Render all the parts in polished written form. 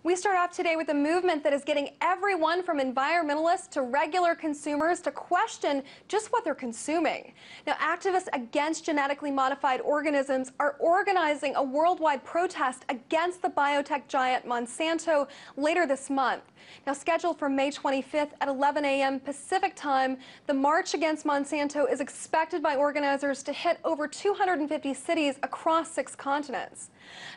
We start off today with a movement that is getting everyone from environmentalists to regular consumers to question just what they're consuming. Now, activists against genetically modified organisms are organizing a worldwide protest against the biotech giant Monsanto later this month. Now, scheduled for May 25th at 11 a.m. Pacific time, the march against Monsanto is expected by organizers to hit over 250 cities across 6 continents.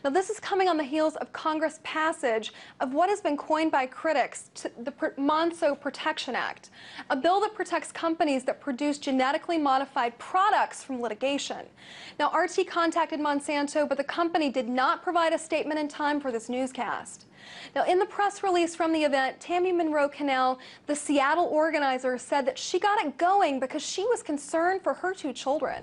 Now, this is coming on the heels of Congress' passage of what has been coined by critics to the Monsanto Protection Act, a bill that protects companies that produce genetically modified products from litigation. Now, RT contacted Monsanto, but the company did not provide a statement in time for this newscast. Now, in the press release from the event, Tammy Monroe-Cannell, the Seattle organizer, said that she got it going because she was concerned for her 2 children.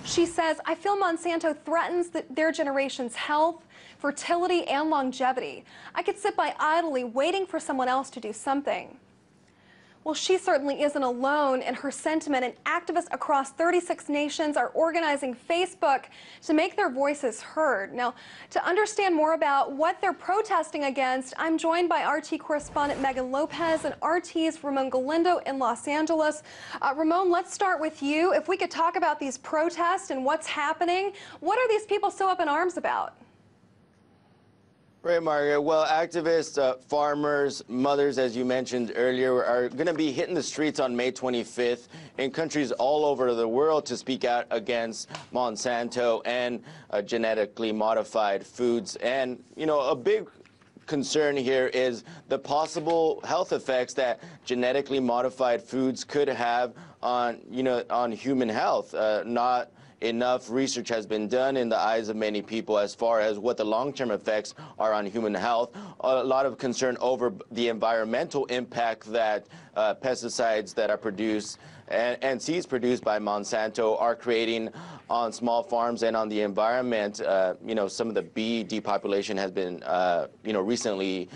She says, "I feel Monsanto threatens their generation's health, fertility, and longevity. I could sit by idly waiting for someone else to do something." Well, she certainly isn't alone in her sentiment, and activists across 36 nations are organizing Facebook to make their voices heard. Now, to understand more about what they're protesting against, I'm joined by RT correspondent Megan Lopez and RT's Ramon Galindo in Los Angeles. Ramon, let's start with you. If we could talk about these protests and what's happening, what are these people so up in arms about? Right, Margaret. Well, activists, farmers, mothers, as you mentioned earlier, are going to be hitting the streets on May 25th in countries all over the world to speak out against Monsanto and genetically modified foods. And, you know, a big concern here is the possible health effects that genetically modified foods could have on, on human health. Not enough research has been done in the eyes of many people as far as what the long-term effects are on human health. A lot of concern over the environmental impact that pesticides that are produced and seeds produced by Monsanto are creating on small farms and on the environment. Some of the bee depopulation has been, recently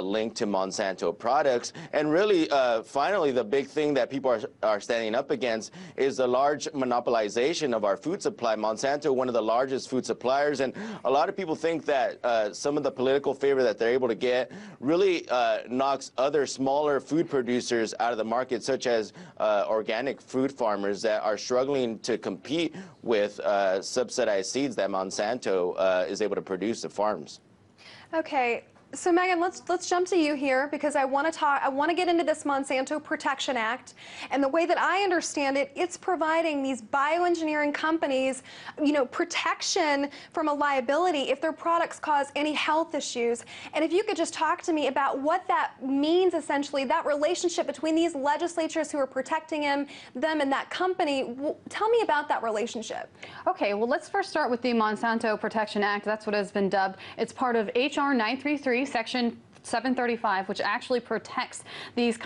linked to Monsanto products. And really, finally, the big thing that people are standing up against is the large monopolization of our food supply. Monsanto, one of the largest food suppliers, and a lot of people think that some of the political favor that they're able to get really knocks other smaller food producers out of the market, such as organic food farmers that are struggling to compete with subsidized seeds that Monsanto is able to produce at farms. Okay. So Megan, let's jump to you here because I want to get into this Monsanto Protection Act, and the way that I understand it, it's providing these bioengineering companies, protection from a liability if their products cause any health issues. And if you could just talk to me about what that means, essentially, that relationship between these legislatures who are protecting them and that company. Tell me about that relationship. Okay, well, let's first start with the Monsanto Protection Act. That's what has been dubbed. It's part of H.R. 933. Section 735, which actually protects these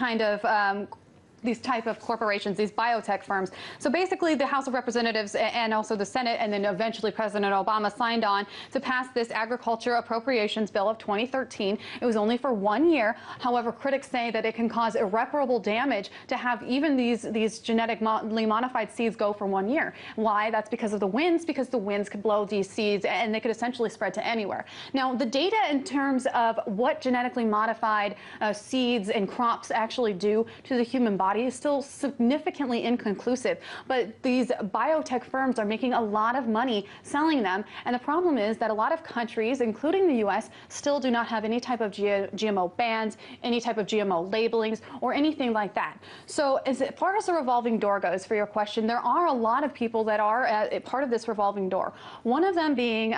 type of corporations, these biotech firms. So basically, the House of Representatives and also the Senate, and then eventually President Obama signed on to pass this Agriculture Appropriations Bill of 2013. It was only for 1 year. However, critics say that it can cause irreparable damage to have even these genetically modified seeds go for 1 year. Why? That's because of the winds, because the winds could blow these seeds and they could essentially spread to anywhere. Now, the data in terms of what genetically modified seeds and crops actually do to the human body is still significantly inconclusive, but these biotech firms are making a lot of money selling them, and the problem is that a lot of countries, including the U.S., still do not have any type of GMO bans, any type of GMO labelings, or anything like that. So as far as the revolving door goes, for your question, there are a lot of people that are part of this revolving door. One of them being,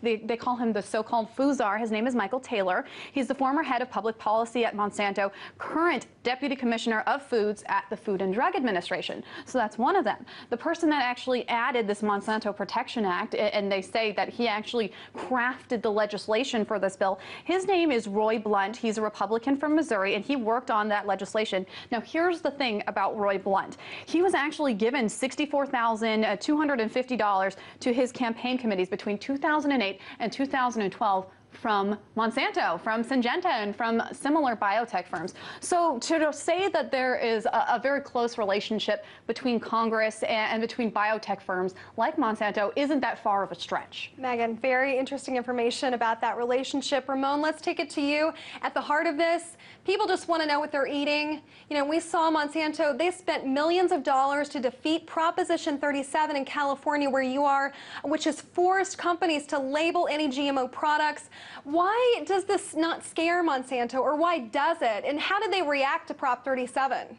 they call him the so-called Fuzar. His name is Michael Taylor. He's the former head of public policy at Monsanto, current deputy commissioner of foods at the Food and Drug Administration. So that's one of them. The person that actually added this Monsanto Protection Act, and they say that he actually crafted the legislation for this bill, his name is Roy Blunt. He's a Republican from Missouri, and he worked on that legislation. Now, here's the thing about Roy Blunt. He was actually given $64,250 to his campaign committees between 2008 and 2012 from Monsanto, from Syngenta, and from similar biotech firms. So to say that there is a very close relationship between Congress and between biotech firms like Monsanto isn't that far of a stretch. Megan, very interesting information about that relationship. Ramon, let's take it to you. At the heart of this, people just want to know what they're eating. You know, we saw Monsanto, they spent millions of dollars to defeat Proposition 37 in California, where you are, which has forced companies to label any GMO products. Why does this not scare Monsanto, or why does it? And how did they react to Prop 37?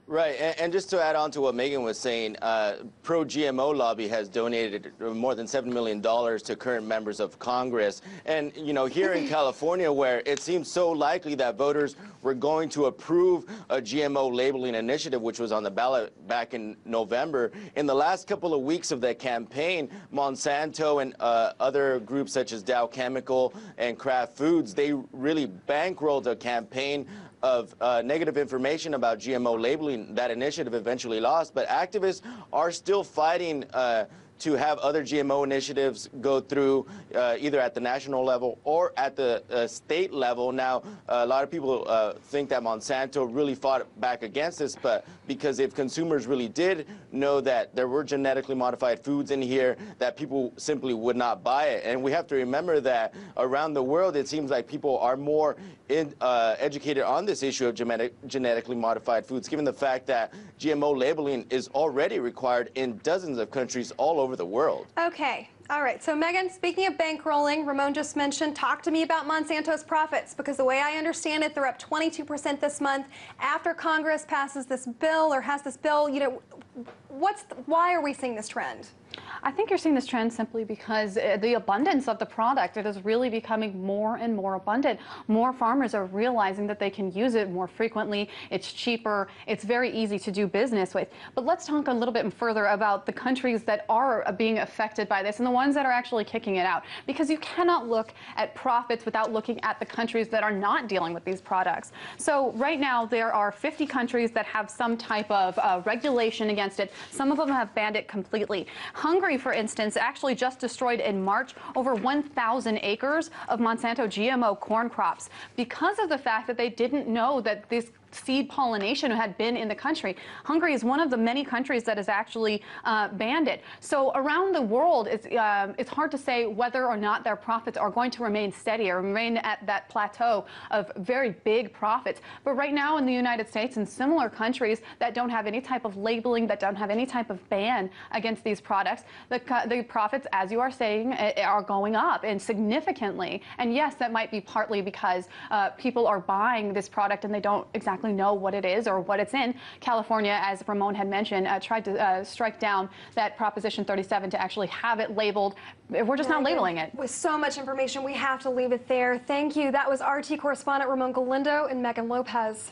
Right, and just to add on to what Megan was saying, pro-GMO lobby has donated more than $7 million to current members of Congress. And, you know, here in California, where it seems so likely that voters were going to approve a GMO labeling initiative, which was on the ballot back in November, in the last couple of weeks of that campaign, Monsanto and other groups such as Dow Chemical and Kraft Foods, they really bankrolled a campaign of negative information about GMO labeling. That initiative eventually lost, but activists are still fighting to have other GMO initiatives go through either at the national level or at the state level. Now, a lot of people think that Monsanto really fought back against this, but because if consumers really did know that there were genetically modified foods in here, that people simply would not buy it. And we have to remember that around the world, it seems like people are more educated on this issue of genetically modified foods, given the fact that GMO labeling is already required in dozens of countries all over the world. Okay. All right. So, Megan, speaking of bankrolling, Ramon just mentioned, talk to me about Monsanto's profits, because the way I understand it, they're up 22% this month after Congress passes this bill or has this bill. You know, why are we seeing this trend? I think you're seeing this trend simply because the abundance of the product, it is really becoming more and more abundant. More farmers are realizing that they can use it more frequently. It's cheaper. It's very easy to do business with. But let's talk a little bit further about the countries that are being affected by this and the ones that are actually kicking it out. Because you cannot look at profits without looking at the countries that are not dealing with these products. So right now there are 50 countries that have some type of regulation against it. Some of them have banned it completely. Hungary, for instance, actually just destroyed in March over 1,000 acres of Monsanto GMO corn crops because of the fact that they didn't know that this seed pollination had been in the country. Hungary is one of the many countries that has actually banned it. So around the world, it's hard to say whether or not their profits are going to remain steady or remain at that plateau of very big profits. But right now in the United States and similar countries that don't have any type of labeling, that don't have any type of ban against these products, the profits, as you are saying, are going up and significantly. And yes, that might be partly because people are buying this product and they don't exactly know what it is or what it's in. California, as Ramon had mentioned, tried to strike down that Proposition 37 to actually have it labeled. We're just not labeling it. With so much information, we have to leave it there. Thank you. That was RT correspondent Ramon Galindo and Megan Lopez.